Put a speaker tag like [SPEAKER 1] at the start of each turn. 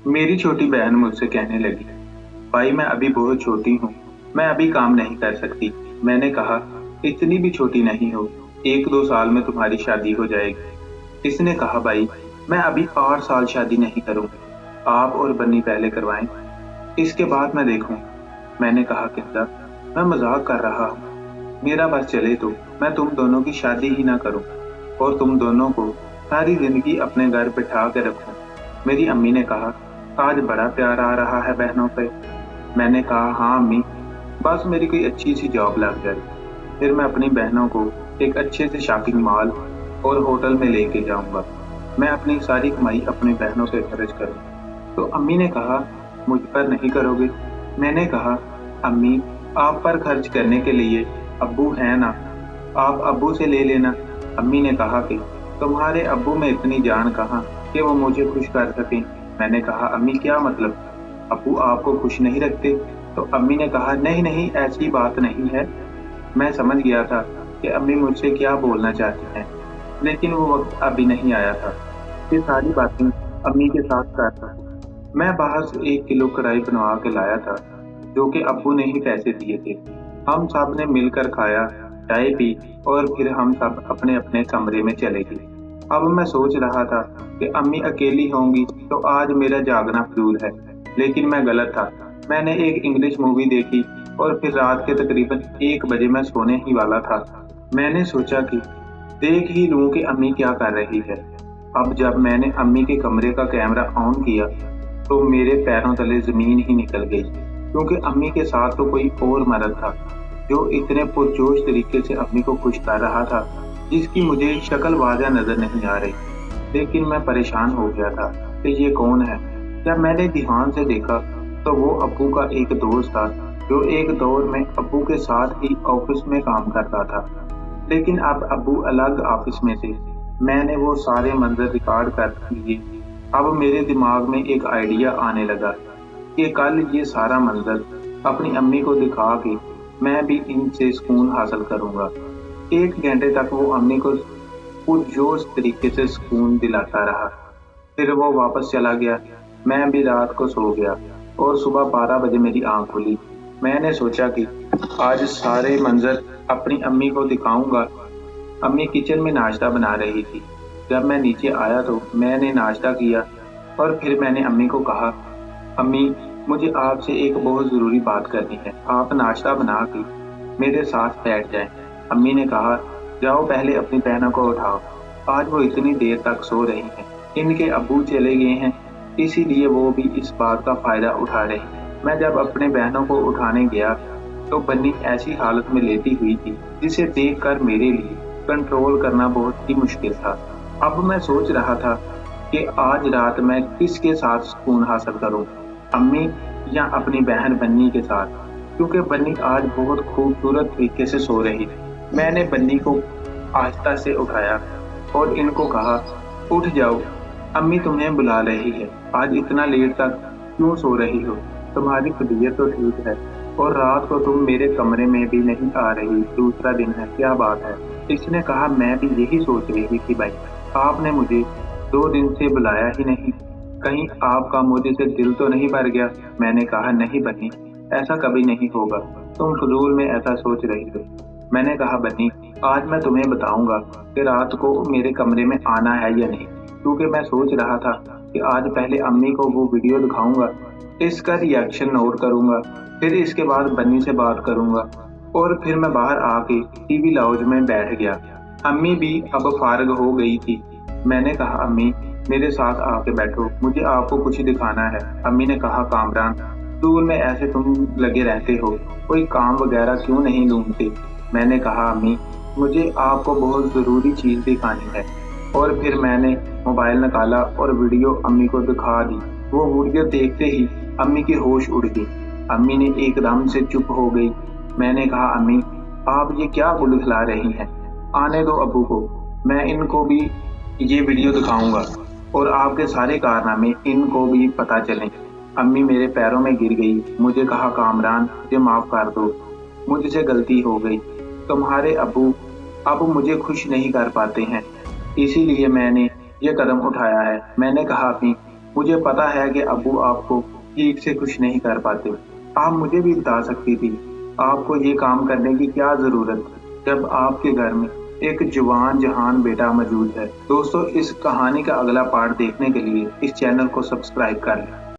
[SPEAKER 1] मेरी छोटी बहन मुझसे कहने लगी, भाई मैं अभी बहुत छोटी हूँ, मैं अभी काम नहीं कर सकती। मैंने कहा, इतनी भी छोटी नहीं हो, 1-2 साल में तुम्हारी शादी हो जाएगी। इसने कहा, भाई मैं अभी 8 साल शादी नहीं करूँगी, आप और बन्नी पहले करवाएं, इसके बाद मैं देखूँ। मैंने कहा, किंदा मैं मजाक कर रहा हूँ, मेरा बस चले तो मैं तुम दोनों की शादी ही ना करूँ और तुम दोनों को सारी जिंदगी अपने घर बिठा के रखूँ। मेरी अम्मी ने कहा, आज बड़ा प्यार आ रहा है बहनों पे। मैंने कहा, हाँ अम्मी, बस मेरी कोई अच्छी सी जॉब लग जाए, फिर मैं अपनी बहनों को एक अच्छे से शॉपिंग मॉल और होटल में लेके जाऊंगा। मैं अपनी सारी कमाई अपनी बहनों पे खर्च करूँ। तो अम्मी ने कहा, मुझ पर नहीं करोगे? मैंने कहा, अम्मी आप पर खर्च करने के लिए अब्बू हैं ना, आप अब्बू से ले लेना। अम्मी ने कहा कि तुम्हारे अब्बू में इतनी जान कहाँ कि वो मुझे खुश कर सकें। मैंने कहा, अम्मी क्या मतलब, अब्बू आपको खुश नहीं रखते? तो अम्मी ने कहा, नहीं नहीं ऐसी बात नहीं है। मैं समझ गया था कि अम्मी मुझसे क्या बोलना चाहती हैं, लेकिन वो वक्त अभी नहीं आया था। ये सारी बातें अम्मी के साथ कर रहा था। मैं बाहर से 1 किलो कढ़ाई बनवा के लाया था, जो कि अब्बू ने ही पैसे दिए थे। हम सब ने मिलकर खाया, चाय पी और फिर हम सब अपने अपने कमरे में चले गए। अब मैं सोच रहा था कि अम्मी अकेली होंगी तो आज मेरा जागना फजूल है, लेकिन मैं गलत था। मैंने एक इंग्लिश मूवी देखी और फिर रात के तकरीबन 1 बजे मैं सोने ही वाला था। मैंने सोचा कि देख ही लूं कि अम्मी क्या कर रही है। अब जब मैंने अम्मी के कमरे का कैमरा ऑन किया तो मेरे पैरों तले जमीन ही निकल गई, क्योंकि अम्मी के साथ तो कोई और मर्द था जो इतने पुरजोश तरीके से अम्मी को खुश कर रहा था, जिसकी मुझे शक्ल वाज़ह नजर नहीं आ रही। लेकिन मैं परेशान हो गया था कि ये कौन है। जब मैंने ध्यान से देखा तो वो अब्बू का एक दोस्त था, जो एक दौर में अब्बू के साथ ही ऑफिस में काम करता था, लेकिन अब अब्बू अलग ऑफिस में थे। मैंने वो सारे मंजर रिकॉर्ड कर लिए। अब मेरे दिमाग में एक आइडिया आने लगा कि कल ये सारा मंजर अपनी अम्मी को दिखा के मैं भी इनसे सुकून हासिल करूंगा। 1 घंटे तक वो अम्मी को पुरजोश तरीके से सुकून दिलाता रहा। फिर वो वापस चला गया। मैं भी रात को सो गया और सुबह 12 बजे मेरी आंख खुली। मैंने सोचा कि आज सारे मंजर अपनी अम्मी को दिखाऊंगा। अम्मी किचन में नाश्ता बना रही थी। जब मैं नीचे आया तो मैंने नाश्ता किया और फिर मैंने अम्मी को कहा, अम्मी मुझे आपसे एक बहुत ज़रूरी बात करनी है, आप नाश्ता बना के मेरे साथ बैठ जाएं। अम्मी ने कहा, जाओ पहले अपनी बहनों को उठाओ, आज वो इतनी देर तक सो रही हैं, इनके अब्बू चले गए हैं, इसीलिए वो भी इस बात का फ़ायदा उठा रही हैं। मैं जब अपने बहनों को उठाने गया तो बन्नी ऐसी हालत में लेटी हुई थी जिसे देखकर मेरे लिए कंट्रोल करना बहुत ही मुश्किल था। अब मैं सोच रहा था कि आज रात मैं किसके साथ सुकून हासिल करूं, अम्मी या अपनी बहन बन्नी के साथ, क्योंकि बन्नी आज बहुत खूबसूरत तरीके से सो रही थी। मैंने बन्नी को आहिस्ता से उठाया और इनको कहा, उठ जाओ, अम्मी तुम्हें बुला रही है, आज इतना लेट तक क्यों सो रही हो, तुम्हारी तबीयत तो ठीक है और रात को तुम मेरे कमरे में भी नहीं आ रही, दूसरा दिन है, क्या बात है? इसने कहा, मैं भी यही सोच रही थी भाई, आपने मुझे 2 दिन से बुलाया ही नहीं, कहीं आपका मुझे से दिल तो नहीं भर गया? मैंने कहा, नहीं बन्नी, ऐसा कभी नहीं होगा, तुम फजूल में ऐसा सोच रही हो। मैंने कहा, बन्नी आज मैं तुम्हें बताऊंगा कि रात को मेरे कमरे में आना है या नहीं, क्योंकि मैं सोच रहा था कि आज पहले अम्मी को वो वीडियो दिखाऊंगा, इसका रिएक्शन नोट करूंगा, फिर इसके बाद बन्नी से बात करूंगा और फिर मैं बाहर आके टीवी लाउंज में बैठ गया। अम्मी भी अब फारिग हो गई थी। मैंने कहा, अम्मी मेरे साथ आके बैठो, मुझे आपको कुछ दिखाना है। अम्मी ने कहा, कामरान स्कूल में ऐसे तुम लगे रहते हो, कोई काम वगैरह क्यों नहीं ढूंढते? मैंने कहा, अम्मी मुझे आपको बहुत ज़रूरी चीज़ दिखानी है। और फिर मैंने मोबाइल निकाला और वीडियो अम्मी को दिखा दी। वो वीडियो देखते ही अम्मी की होश उड़ गई। अम्मी ने एकदम से चुप हो गई। मैंने कहा, अम्मी आप ये क्या बुलखला रही हैं? आने दो अब्बू को, मैं इनको भी ये वीडियो दिखाऊंगा और आपके सारे कारनामे इनको भी पता चलें। अम्मी मेरे पैरों में गिर गई। मुझे कहा, कामरान मुझे माफ़ कर दो, मुझसे गलती हो गई, तुम्हारे अब्बू अब मुझे खुश नहीं कर पाते हैं, इसीलिए मैंने ये कदम उठाया है। मैंने कहा, अम्मी مجھے پتا ہے کہ ابو آپ کو ٹھیک سے خوش نہیں کر پاتے۔ آپ مجھے بھی بتا سکتی تھی آپ کو یہ کام کرنے کی کیا ضرورت ہے جب آپ کے گھر میں ایک جوان جہان بیٹا موجود ہے۔ دوستو، اس کہانی کا اگلا پارٹ دیکھنے کے لیے اس چینل کو سبسکرائب کر لیں۔